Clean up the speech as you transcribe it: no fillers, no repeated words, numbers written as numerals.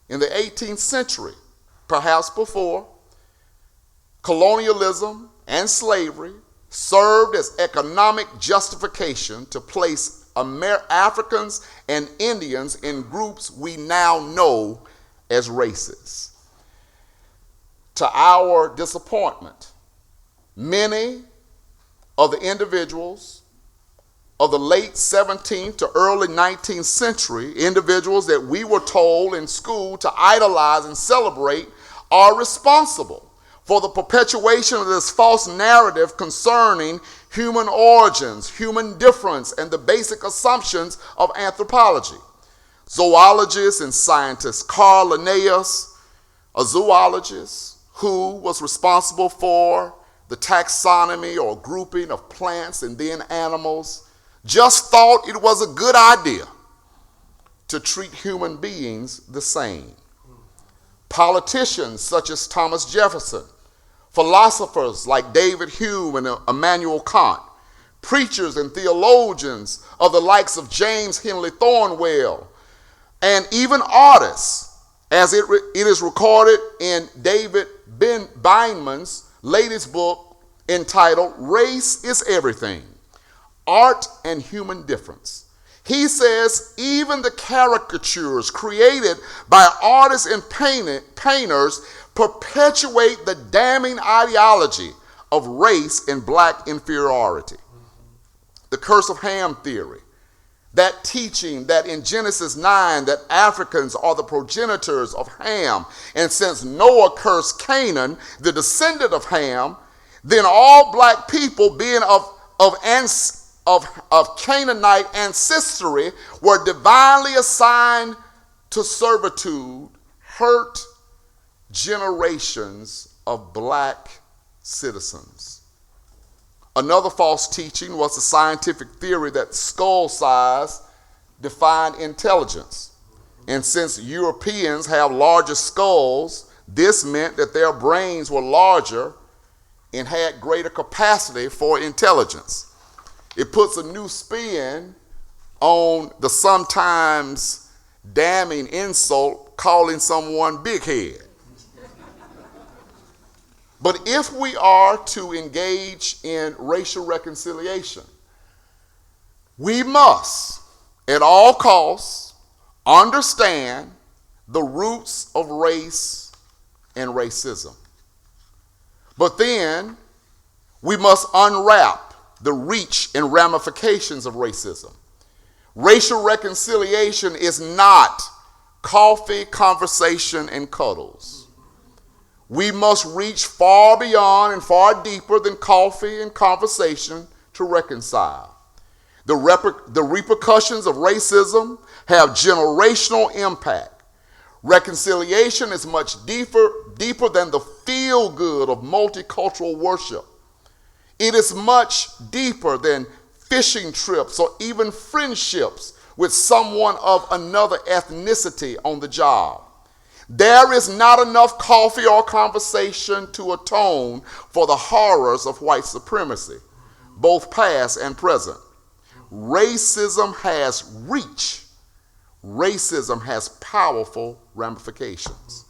in the 18th century, perhaps before, colonialism and slavery served as economic justification to place Africans and Indians in groups we now know as races. To our disappointment, many of the individuals of the late 17th to early 19th century, individuals that we were told in school to idolize and celebrate, are responsible for the perpetuation of this false narrative concerning human origins, human difference, and the basic assumptions of anthropology. Zoologist and scientist Carl Linnaeus, a zoologist who was responsible for the taxonomy or grouping of plants and then animals, just thought it was a good idea to treat human beings the same. Politicians such as Thomas Jefferson, philosophers like David Hume and Immanuel Kant, preachers and theologians of the likes of James Henry Thornwell, and even artists, as it is recorded in David Bindman's latest book entitled Race is Everything, Art and Human Difference. He says even the caricatures created by artists and painters perpetuate the damning ideology of race and black inferiority. The curse of Ham theory, that teaching that in Genesis 9 that Africans are the progenitors of Ham, and since Noah cursed Canaan, the descendant of Ham, then all black people being of Canaanite ancestry were divinely assigned to servitude, hurt generations of black citizens. Another false teaching was the scientific theory that skull size defined intelligence. And since Europeans have larger skulls, this meant that their brains were larger and had greater capacity for intelligence. It puts a new spin on the sometimes damning insult calling someone big head. But if we are to engage in racial reconciliation, we must, at all costs, understand the roots of race and racism. But then we must unwrap the reach and ramifications of racism. Racial reconciliation is not coffee, conversation, and cuddles. We must reach far beyond and far deeper than coffee and conversation to reconcile. The repercussions of racism have generational impact. Reconciliation is much deeper than the feel-good of multicultural worship. It is much deeper than fishing trips or even friendships with someone of another ethnicity on the job. There is not enough coffee or conversation to atone for the horrors of white supremacy, both past and present. Racism has reach. Racism has powerful ramifications.